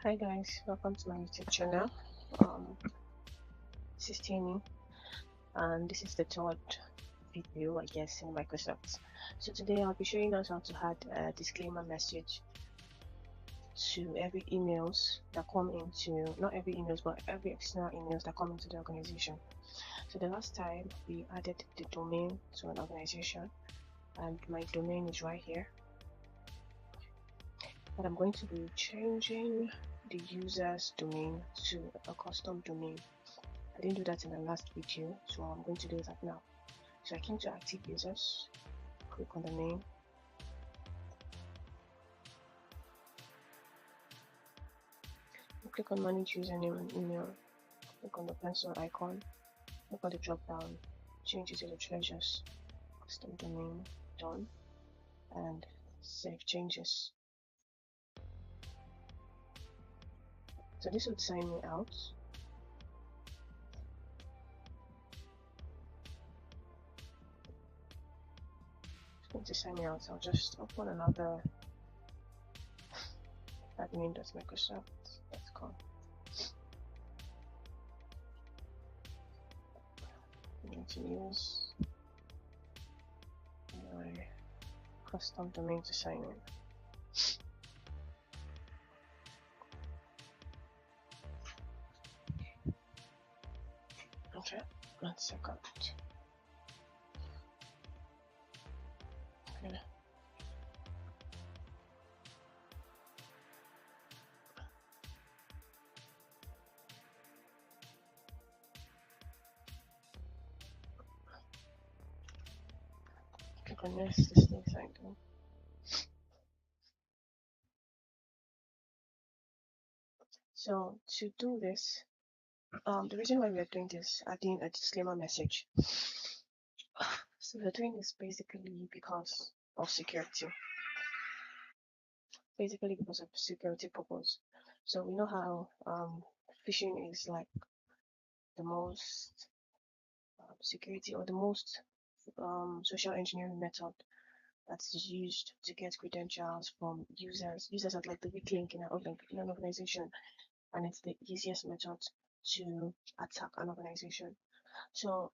Hi guys, welcome to my YouTube channel. Um, this is Tammy, and this is the third video, I guess, in Microsoft. So today I'll be showing us how to add a disclaimer message to every emails that come into, not every emails, but every external emails that come into the organization. So the last time we added the domain to an organization, and my domain is right here. But I'm going to be changing the user's domain to a custom domain. I didn't do that in the last video, so I'm going to do that now. So I came to active users, click on the name, click on manage username and email, click on the pencil icon, click on the drop down, change it to the treasures, custom domain, done, and save changes. So this would sign me out. It's going to sign me out. So I'll just open another admin.microsoft.com. I'm going to use my custom domain to sign in. Okay, 1 second. Okay. Click on this to stay signed in. So to do this, the reason why we are doing this, adding a disclaimer message. So we're doing this basically because of security. Basically because of security purpose. So we know how phishing is like the most security or the most social engineering method that is used to get credentials from users. Users are like the weak link in an organization, and it's the easiest method to attack an organization. So,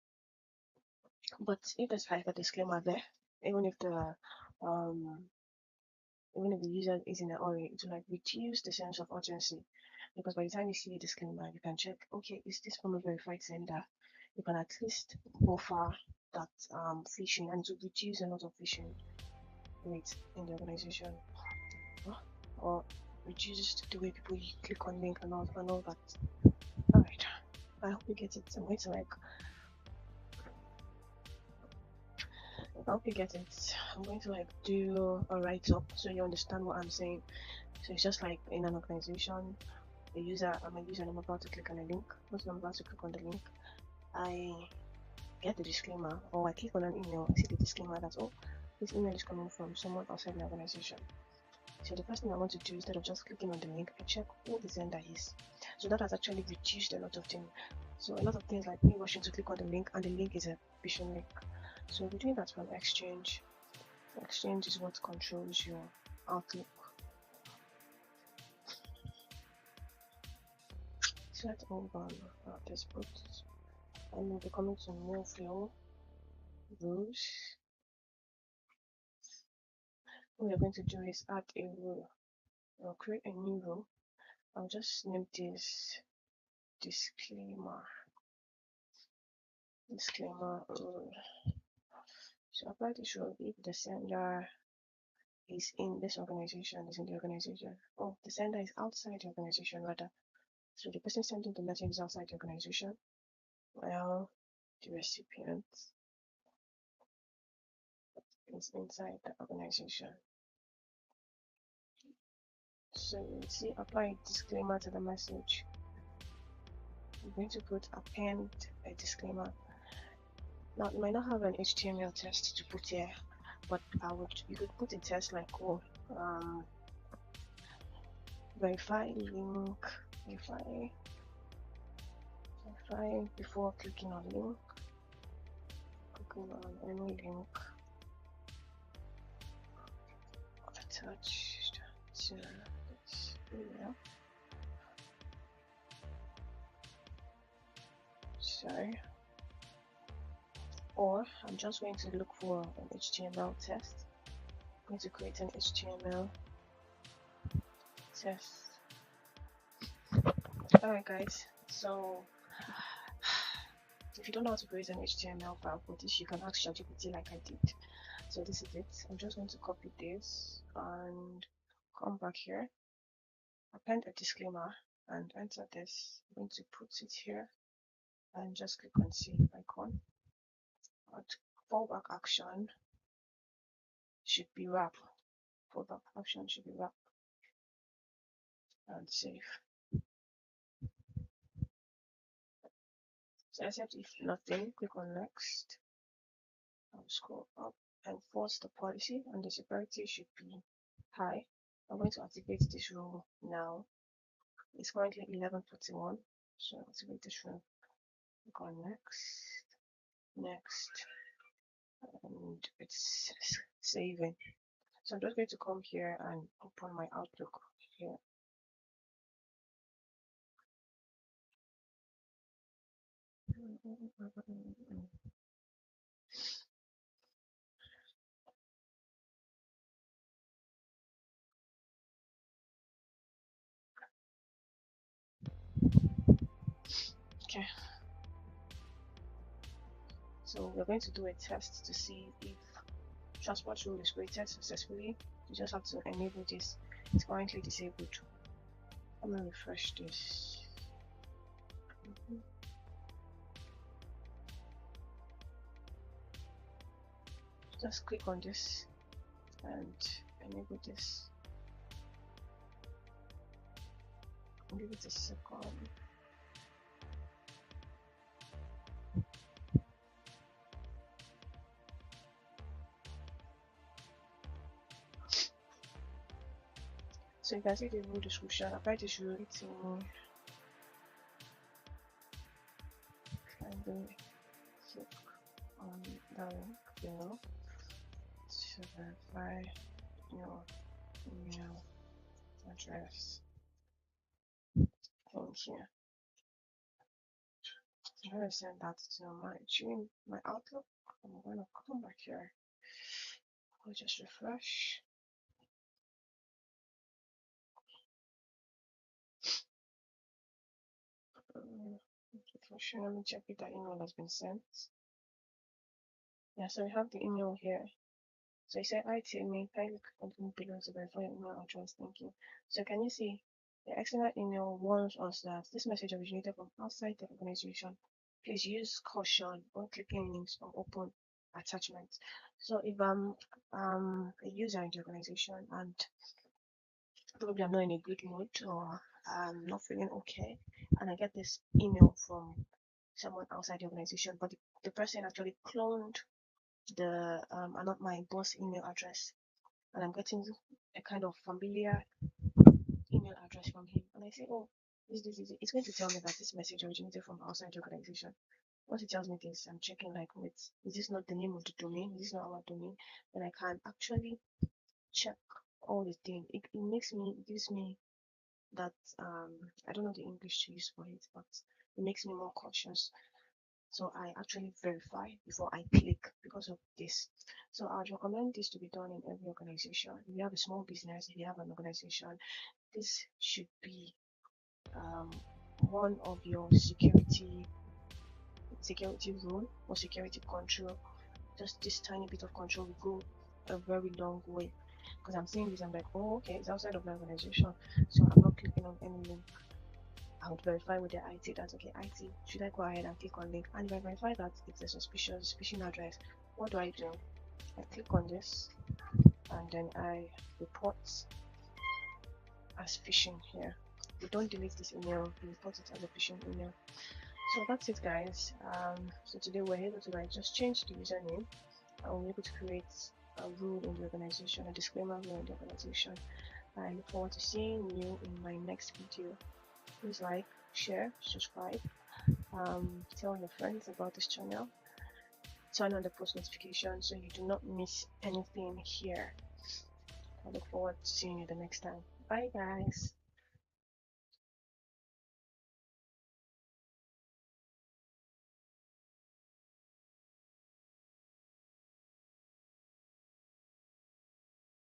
but if there's like a disclaimer there, even if the um even if the user is in a hurry, to like reduce the sense of urgency, because by the time you see a disclaimer, you can check, okay, is this from a verified sender? You can at least buffer that phishing, and to reduce a lot of phishing rates in the organization, or reduce the way people click on link and all that. All right, I hope you get it. I hope you get it. I'm going to like do a write up so you understand what I'm saying. So it's just like in an organization, I'm a user, and I'm about to click on a link. Once I'm about to click on the link, I get the disclaimer, or I click on an email, I see the disclaimer that, oh, this email is coming from someone outside the organization. So the first thing I want to do, instead of just clicking on the link, I check who the sender is. So that has actually reduced a lot of things. So a lot of things like me rushing to click on the link, and the link is a phishing link. So we're doing that from Exchange. Exchange is what controls your Outlook. Set all on this boot, and we'll be coming to new flow rules. What we're going to do is add a rule. I'll create a new rule. I'll just name this disclaimer rule. So apply this rule if the sender is in this organization, is in the organization. Oh, the sender is outside the organization rather. So the person sending the message is outside the organization, while the recipient is inside the organization. So you see, apply a disclaimer to the message. I'm going to put append a disclaimer. Now you might not have an HTML text to put here, but you could put a text like, oh, verify link, verify before clicking on link, clicking on any link attached to this email. sorry, or I'm just going to look for an HTML test. I'm going to create an HTML test. Alright guys, so if you don't know how to create an HTML file for this, you can ask ChatGPT like I did. So this is it. I'm just going to copy this and come back here, append a disclaimer and enter this. I'm going to put it here and just click on save icon. Fallback action should be wrap. Fallback action should be wrap and save. So except if nothing, click on next. I'll scroll up and force the policy, and the security should be high. I'm going to activate this rule now. It's currently 11:41, so I'll activate this rule. Click on next, and it's saving. So I'm just going to come here and open my Outlook here. Okay. So we're going to do a test to see if transport rule is created successfully. You just have to enable this. It's currently disabled. I'm going to refresh this. Just click on this and enable this. Give it a second. So you can see the rule description. Apply this rule to kindly click on the link below to verify your email address. Thank you. I'm going to send that to my Outlook. I'm going to come back here. I'll just refresh. Let me check if that email has been sent. Yeah, so we have the email here. So it said, "Hi Timmy, kindly click on the link below to verify your email address. Thank you." So can you see the external email warns us that this message originated from outside the organization. Please use caution when clicking links or open attachments. So if I'm a user in the organization and probably I'm not in a good mood or I'm not feeling okay, and I get this email from someone outside the organization, but the person actually cloned the not my boss email address, and I'm getting a kind of familiar email address from him, and I say, "Oh, this, it's going to tell me that this message originated from outside the organization." Once it tells me this, I'm checking like, wait, is this not the name of the domain? Is this not our domain? Then I can actually check all the things. It gives me that I don't know the English to use for it, but it makes me more cautious. So I actually verify before I click because of this. So I'd recommend this to be done in every organization. If you have a small business, if you have an organization, this should be one of your security rule or security control. Just this tiny bit of control will go a very long way. Because I'm seeing this, I'm like, oh, okay, it's outside of my organization, so I'm not clicking on any link. I would verify with the IT that, okay, IT, should I go ahead and click on link? And if I verify that it's a suspicious phishing address, what do? I click on this and then I report as phishing here. We don't delete this email, we report it as a phishing email. So that's it, guys. So today we're able to just change the username and we're able to create a rule in the organization, a disclaimer rule in the organization. I look forward to seeing you in my next video. Please like, share, subscribe, tell your friends about this channel, turn on the post notification so you do not miss anything here. I look forward to seeing you the next time. Bye guys.